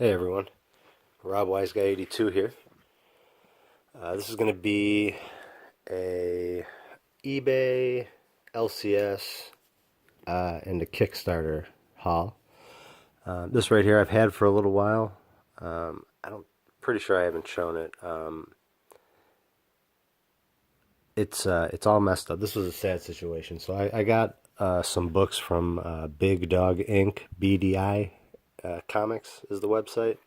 Hey everyone, Rob Wise Guy 82 here. This is going to be a eBay, LCS, and a Kickstarter haul. This right here I've had for a little while. I don't, pretty sure I haven't shown it. It's all messed up. This was a sad situation. So I got some books from Big Dog Inc. BDI Comics is the website.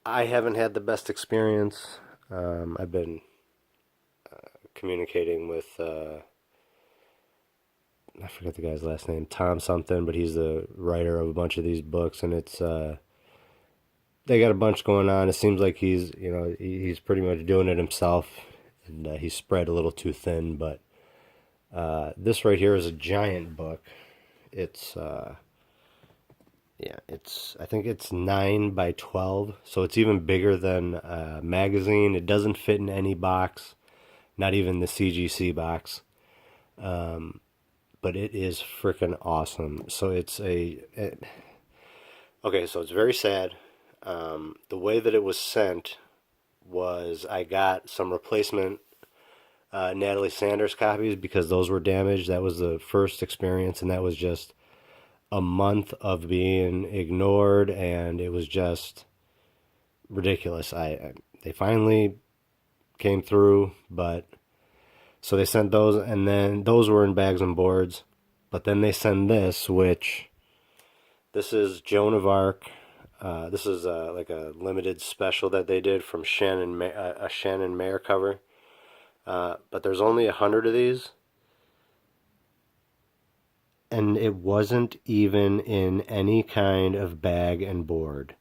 I haven't had the best experience. I've been communicating with I forget the guy's last name, Tom something, but he's the writer of a bunch of these books, and it's they got a bunch going on. It seems like he's pretty much doing it himself, and he's spread a little too thin. But this right here is a giant book. It's I think it's 9 by 12, so it's even bigger than a magazine. It doesn't fit in any box, not even the CGC box. But it is freaking awesome. So okay, so it's very sad. The way that it was sent was I got some replacement Natalie Sanders copies because those were damaged. That was the first experience, and that was just a month of being ignored, and it was just ridiculous. They finally came through, but so they sent those, and then those were in bags and boards. But then they send this, which this is Joan of Arc. This is like a limited special that they did from a Shannon Mayer cover. But there's only 100 of these, and it wasn't even in any kind of bag and board.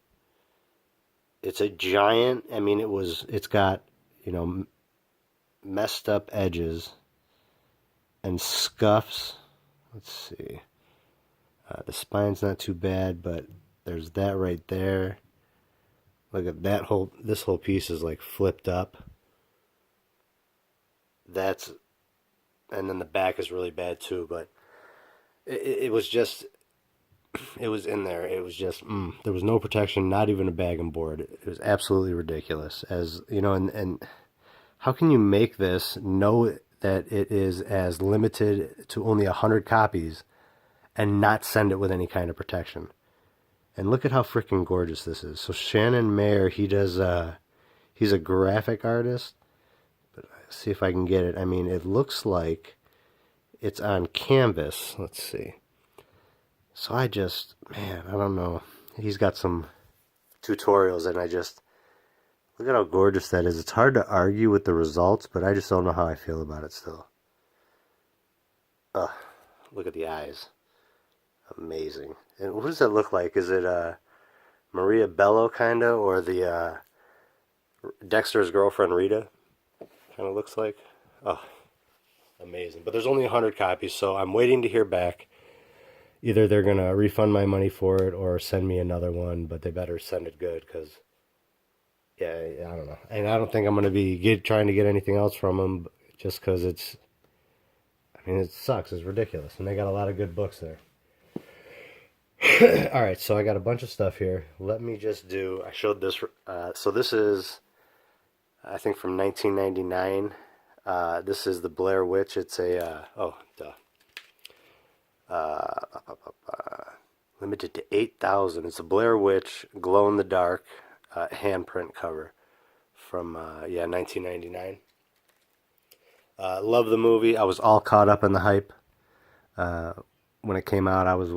It's a giant. I mean, it's got messed up edges and scuffs. Let's see. The spine's not too bad, but there's that right there. Look at this whole piece is like flipped up. And then the back is really bad too, but it was just, it was in there. It was just, there was no protection, not even a bag and board. It was absolutely ridiculous. As you know, and how can you make this, know that it is as limited to only 100 copies, and not send it with any kind of protection? And look at how freaking gorgeous this is. So Shannon Mayer, he's a graphic artist. But let's see if I can get it. I mean, it looks like it's on canvas. Let's see. So I don't know. He's got some tutorials, and look at how gorgeous that is. It's hard to argue with the results, but I just don't know how I feel about it still. Look at the eyes. Amazing. And what does that look like? Is it Maria Bello kind of, or the Dexter's girlfriend Rita kind of looks like? Oh, amazing. But there's only 100 copies, so I'm waiting to hear back. Either they're going to refund my money for it or send me another one, but they better send it good because, yeah, I don't know. And I don't think I'm going to be trying to get anything else from them just because it sucks. It's ridiculous. And they got a lot of good books there. Alright, so I got a bunch of stuff here. Let me just I showed this, so this is, I think from 1999. This is the Blair Witch. It's limited to 8,000. It's a Blair Witch glow-in-the-dark handprint cover from, 1999. Love the movie. I was all caught up in the hype. When it came out, I was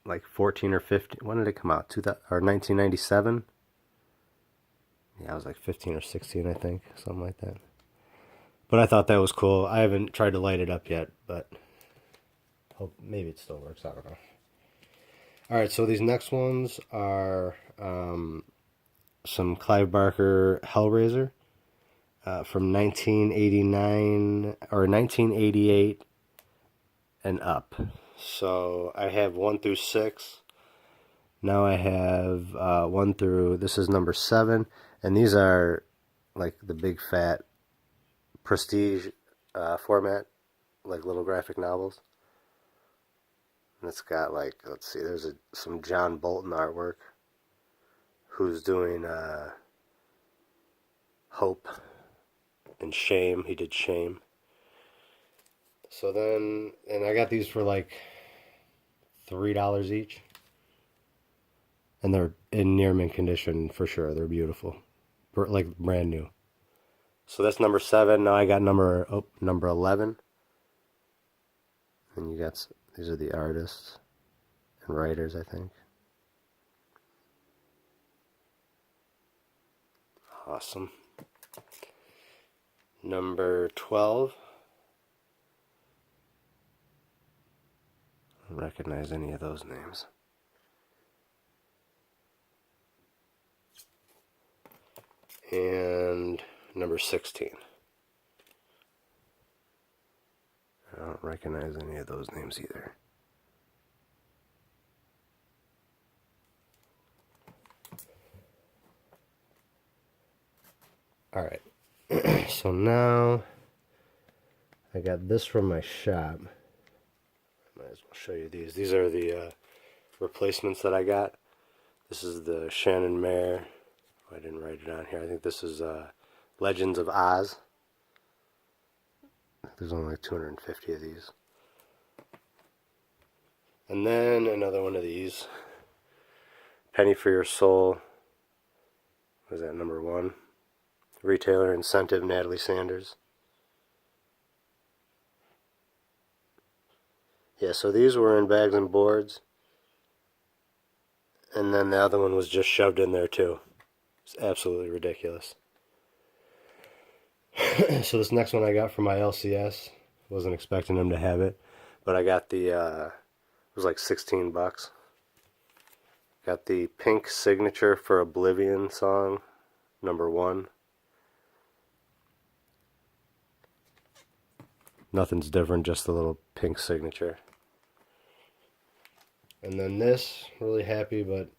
like 14 or 15. When did it come out? 1997? Yeah, I was like 15 or 16, I think. Something like that. But I thought that was cool. I haven't tried to light it up yet, but hope maybe it still works. I don't know. Alright, so these next ones are some Clive Barker Hellraiser from 1989 or 1988 and up. So I have 1 through 6. Now I have 1 through, this is number 7. And these are like the big fat prestige format, like little graphic novels. And it's got like, let's see, there's some John Bolton artwork. who's doing Hope and Shame. He did Shame. So then, and I got these for like $3 each. And they're in near mint condition for sure. They're beautiful. Like brand new. So that's number 7. Now I got number 11. And you got, these are the artists and writers, I think. Awesome. Number 12. I don't recognize any of those names. And number 16. I don't recognize any of those names either. Alright, so now I got this from my shop. Might as well show you these. These are the replacements that I got. This is the Shannon Mare. I didn't write it on here. I think this is Legends of Oz. There's only like 250 of these. And then another one of these. Penny for Your Soul. What is that, number 1? Retailer Incentive, Natalie Sanders. Yeah, so these were in bags and boards. And then the other one was just shoved in there too. It's absolutely ridiculous. So this next one I got from my LCS. Wasn't expecting them to have it. But I got the, it was like 16 bucks. Got the Pink Signature for Oblivion song, number 1. Nothing's different, just a little pink signature. And then this, really happy, but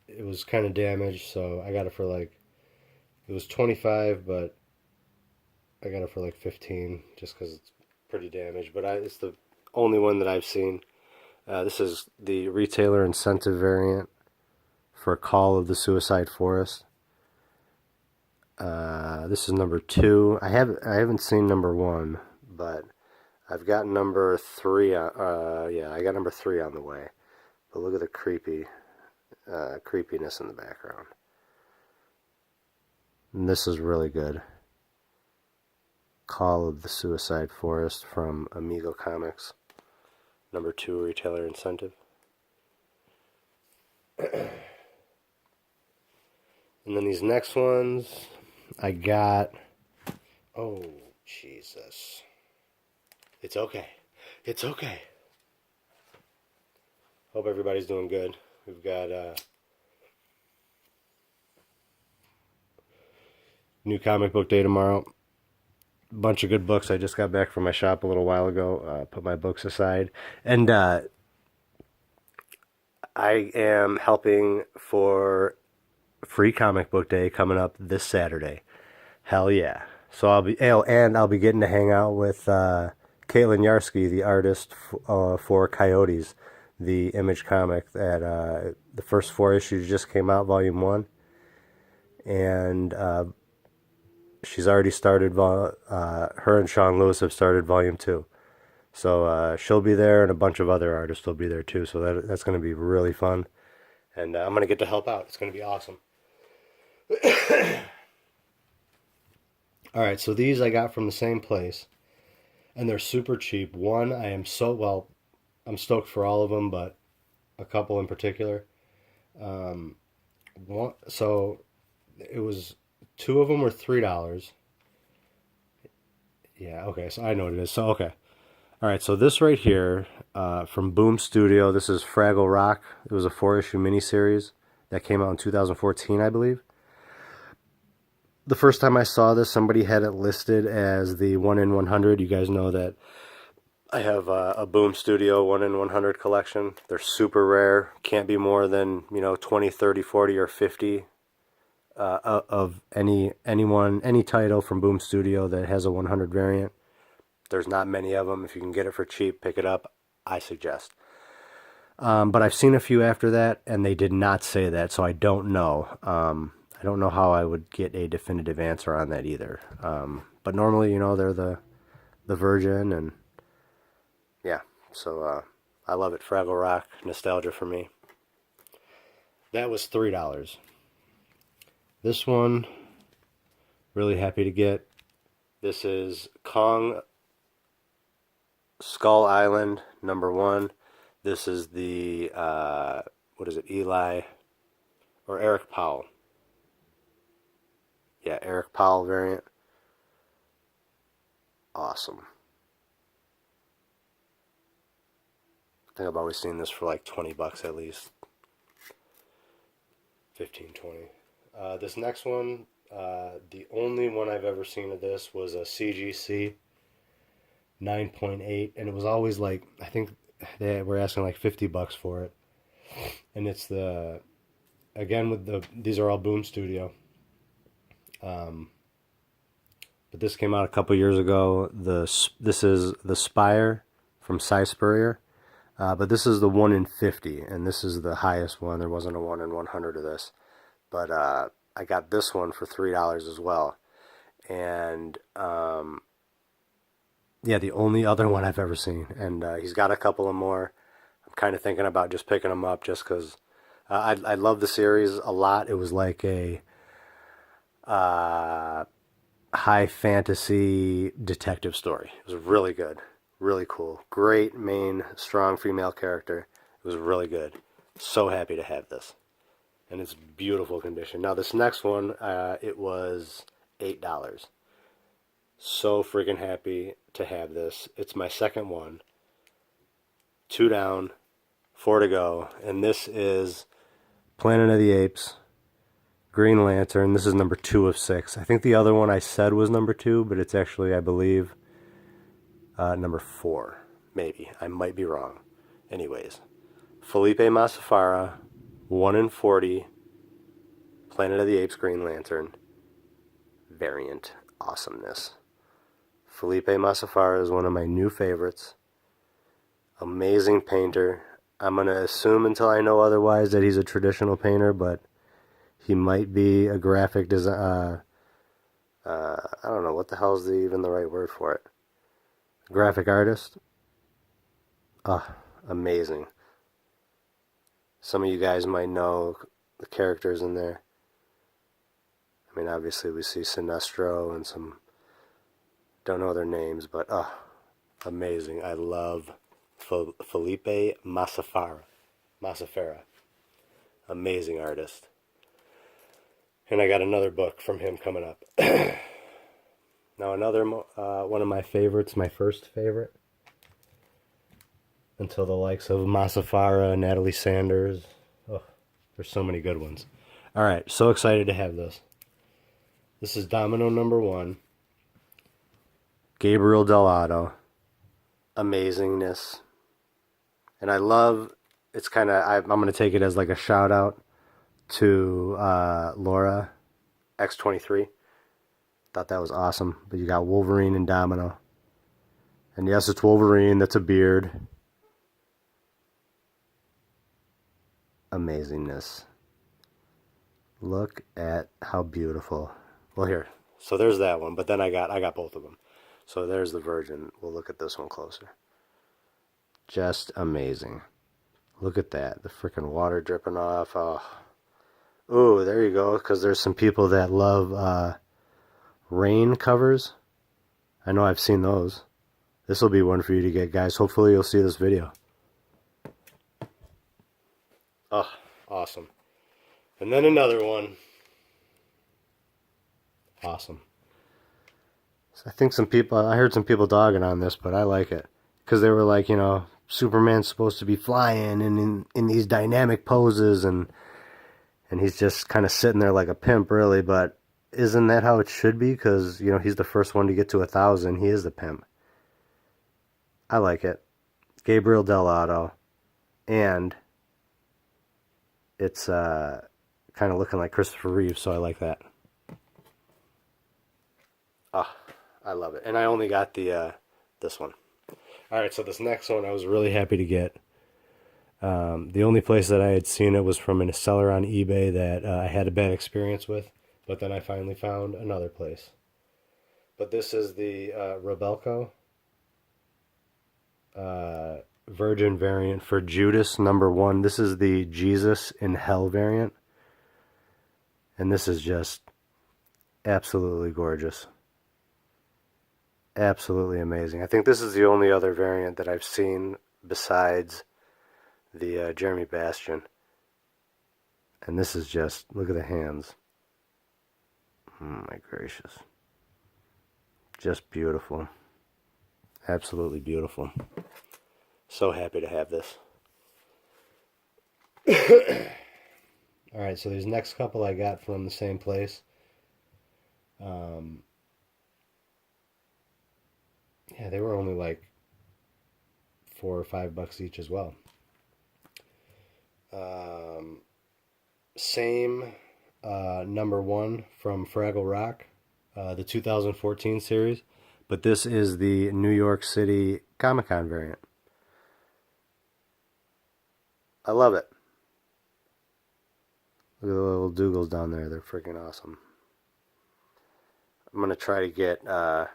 it was kind of damaged, so I got it for like, it was 25, but I got it for like 15, just because it's pretty damaged. But it's the only one that I've seen. This is the Retailer Incentive variant for Call of the Suicide Forest. This is number 2. I haven't seen number 1, but I've got number 3. Yeah, I got number 3 on the way. But look at the creepiness in the background. And this is really good. Call of the Suicide Forest from Amigo Comics. Number 2, Retailer Incentive. And then these next ones, I got... Oh, Jesus. It's okay. It's okay. Hope everybody's doing good. We've got new comic book day tomorrow. Bunch of good books. I just got back from my shop a little while ago. Put my books aside. And I am helping for Free Comic Book Day coming up this Saturday. Hell yeah. So I'll be getting to hang out with Caitlin Yarsky, the artist for Coyotes, the Image comic that the first 4 issues just came out, volume 1. And she's already started, her and Sean Lewis have started volume 2. So she'll be there, and a bunch of other artists will be there too. So that's going to be really fun. And I'm going to get to help out. It's going to be awesome. Alright, so these I got from the same place. And they're super cheap. One, I'm stoked for all of them, but a couple in particular. So it was 2 of them were $3. Yeah, okay, so I know what it is. So, okay. Alright, so this right here, from Boom Studio, this is Fraggle Rock. It was a 4-issue miniseries that came out in 2014, I believe. The first time I saw this, somebody had it listed as the 1 in 100. You guys know that I have a Boom Studio 1 in 100 collection. They're super rare. Can't be more than, 20, 30, 40, or 50 of any title from Boom Studio that has a 100 variant. There's not many of them. If you can get it for cheap, pick it up. I suggest. But I've seen a few after that, and they did not say that, so I don't know. I don't know how I would get a definitive answer on that either. But normally, they're the Virgin, and yeah, so I love it. Fraggle Rock, nostalgia for me. That was $3. This one, really happy to get. This is Kong Skull Island #1. This is the, what is it, Eli, or Eric Powell. Yeah, Eric Powell variant. Awesome. I think I've always seen this for like 20 bucks at least. 15, 20. This next one, the only one I've ever seen of this was a CGC 9.8, and it was always like, I think they were asking like 50 bucks for it. And it's the, again with these are all Boom Studio. But this came out a couple years ago. This is the Spire from Cy Spurrier. But this is the 1 in 50, and this is the highest one. There wasn't a 1 in 100 of this. But I got this one for $3 as well. And yeah, the only other one I've ever seen. And he's got a couple of more. I'm kind of thinking about just picking them up just because I love the series a lot. It was like a high fantasy detective story. It was really good. Really cool. Great main, strong female character. It was really good. So happy to have this. And it's beautiful condition. Now this next one, it was $8. So freaking happy to have this. It's my second one. 2 down, 4 to go. And this is Planet of the Apes, Green Lantern. This is number 2 of 6. I think the other one I said was number 2, but it's actually, I believe, number 4. Maybe. I might be wrong. Anyways. Felipe Masafara, 1 in 40, Planet of the Apes Green Lantern variant. Awesomeness. Felipe Masafara is one of my new favorites. Amazing painter. I'm going to assume until I know otherwise that he's a traditional painter, but he might be a graphic design. I don't know, what the hell is even the right word for it? Graphic artist. Amazing. Some of you guys might know the characters in there. I mean, obviously we see Sinestro and some, don't know their names, but amazing. I love Felipe Masafara. Amazing artist. And I got another book from him coming up. Now another one of my favorites, my first favorite, until the likes of Masafara, Natalie Sanders. Oh, there's so many good ones. Alright, so excited to have this. This is Domino #1. Gabriel Dell'Otto. Amazingness. And I love, it's kind of, I'm going to take it as like a shout out to Laura X23. Thought that was awesome. But you got Wolverine and Domino. And yes, it's Wolverine. That's a beard. Amazingness. Look at how beautiful. Well, here. So there's that one. But then I got both of them. So there's the Virgin. We'll look at this one closer. Just amazing. Look at that. The freaking water dripping off. Oh. Ooh, there you go. Because there's some people that love rain covers. I know I've seen those. This will be one for you to get, guys. Hopefully you'll see this video. Oh, awesome. And then another one. Awesome. So I think I heard some people dogging on this, but I like it. Because they were like, Superman's supposed to be flying and in these dynamic poses, and he's just kind of sitting there like a pimp, really. But isn't that how it should be? Because, he's the first one to get to 1,000. He is the pimp. I like it. Gabriel Dell'Otto. And it's kind of looking like Christopher Reeve, so I like that. I love it. And I only got this one. Alright, so this next one I was really happy to get. The only place that I had seen it was from a seller on eBay that I had a bad experience with, but then I finally found another place. But this is the Rebelco Virgin variant for Judas #1. This is the Jesus in Hell variant, and this is just absolutely gorgeous. Absolutely amazing. I think this is the only other variant that I've seen besides the Jeremy Bastion. And this is just, look at the hands. Oh my gracious. Just beautiful. Absolutely beautiful. So happy to have this. Alright, so these next couple I got from the same place. Yeah, they were only like $4 or $5 each as well. Same #1 from Fraggle Rock, the 2014 series, but this is the New York City Comic-Con variant. I love it. Look at the little Dougals down there. They're freaking awesome. I'm going to try to get, I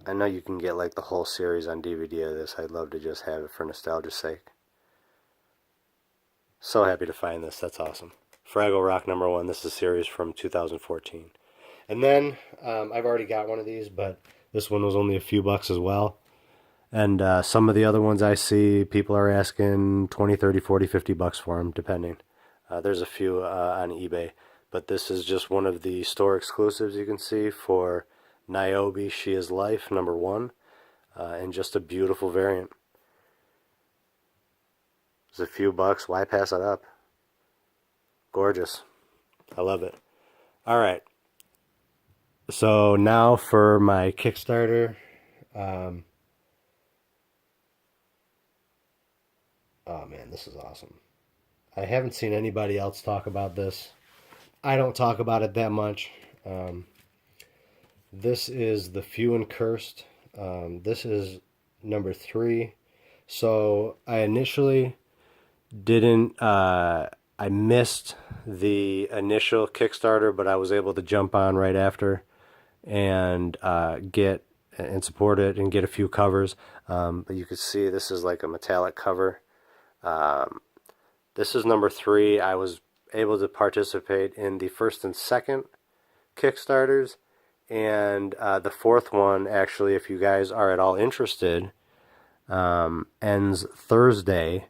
know you can get like the whole series on DVD of this. I'd love to just have it for nostalgia's sake. So happy to find this. That's awesome. Fraggle Rock #1. This is a series from 2014. And then, I've already got one of these, but this one was only a few bucks as well. And some of the other ones I see, people are asking 20, 30, 40, 50 bucks for them, depending. There's a few on eBay. But this is just one of the store exclusives you can see for Niobe, She Is Life, #1. And just a beautiful variant. It's a few bucks. Why pass it up? Gorgeous. I love it. All right. So now for my Kickstarter. Oh man, this is awesome. I haven't seen anybody else talk about this. I don't talk about it that much. This is the Few and Cursed. This is #3. So I initially didn't, I missed the initial Kickstarter, but I was able to jump on right after and get and support it and get a few covers. But you can see this is like a metallic cover. This is #3. I was able to participate in the first and second Kickstarters, and the fourth one, actually, if you guys are at all interested, ends Thursday.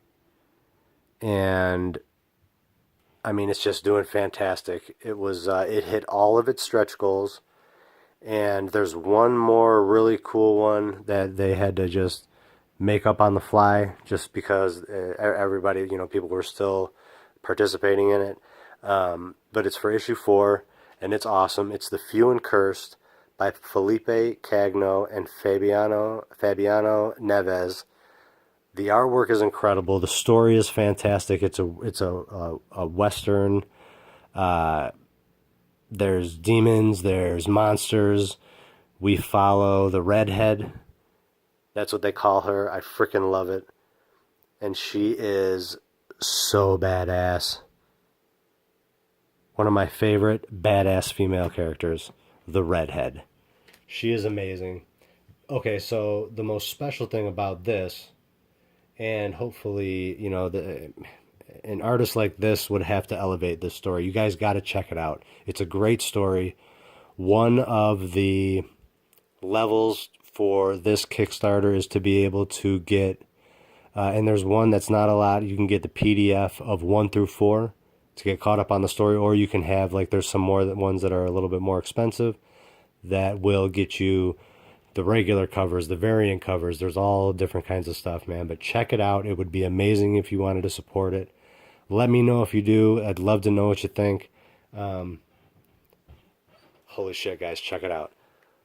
And I mean, it's just doing fantastic. It was it hit all of its stretch goals, and there's one more really cool one that they had to just make up on the fly, just because everybody, you know, people were still participating in it. But it's for issue 4, and it's awesome. It's The Few and Cursed by Felipe Cagno and Fabiano Neves. The artwork is incredible. The story is fantastic. It's a western. There's demons. There's monsters. We follow the redhead. That's what they call her. I freaking love it. And she is so badass. One of my favorite badass female characters, the redhead. She is amazing. Okay, so the most special thing about this, and hopefully, you know, an artist like this would have to elevate this story. You guys got to check it out. It's a great story. One of the levels for this Kickstarter is to be able to get, and there's one that's not a lot. You can get the PDF of 1 through 4 to get caught up on the story, or you can have, like, there's some more ones that are a little bit more expensive that will get you the regular covers, the variant covers. There's all different kinds of stuff, man. But check it out. It would be amazing if you wanted to support it. Let me know if you do. I'd love to know what you think. Holy shit, guys. Check it out.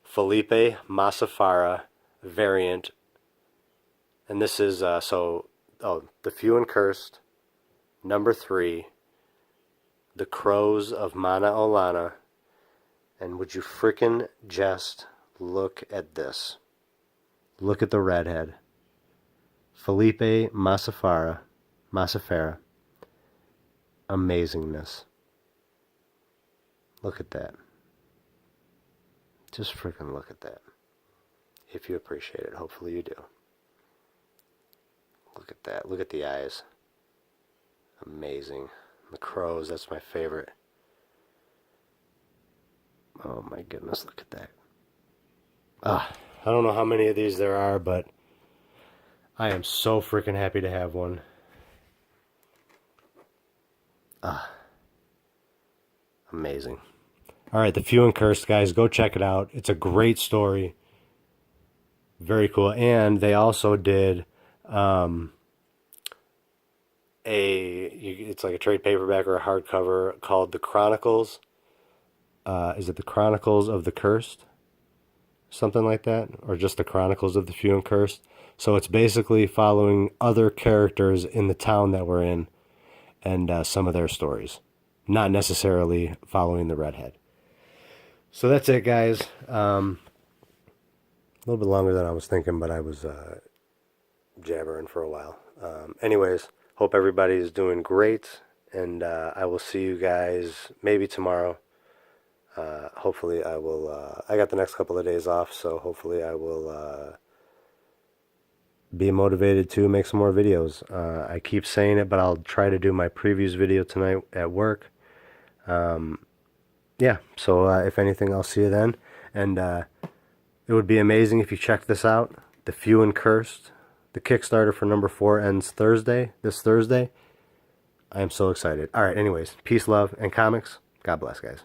Felipe Massafara variant. And this is, The Few and Cursed, #3. The Crows of Mana Olana. And would you frickin' just look at this. Look at the redhead. Felipe Massafera. Amazingness. Look at that. Just freaking look at that. If you appreciate it, hopefully you do. Look at that. Look at the eyes. Amazing. The crows, that's my favorite. Oh my goodness, look at that. I don't know how many of these there are, but I am so freaking happy to have one. Amazing. Alright, The Few and Cursed, guys, go check it out. It's a great story. Very cool. And they also did it's like a trade paperback or a hardcover called The Chronicles. Is it The Chronicles of the Cursed? Something like that? Or just The Chronicles of the Few and Cursed? So it's basically following other characters in the town that we're in and some of their stories. Not necessarily following the redhead. So that's it, guys. A little bit longer than I was thinking, but I was jabbering for a while. Anyways, hope everybody is doing great, and I will see you guys maybe tomorrow. Hopefully I will, I got the next couple of days off, so hopefully I will be motivated to make some more videos. I keep saying it, but I'll try to do my previews video tonight at work. Yeah, so if anything, I'll see you then. And it would be amazing if you checked this out. The Few and Cursed. The Kickstarter for number 4 ends this Thursday. I am so excited. Alright, anyways, peace, love, and comics. God bless, guys.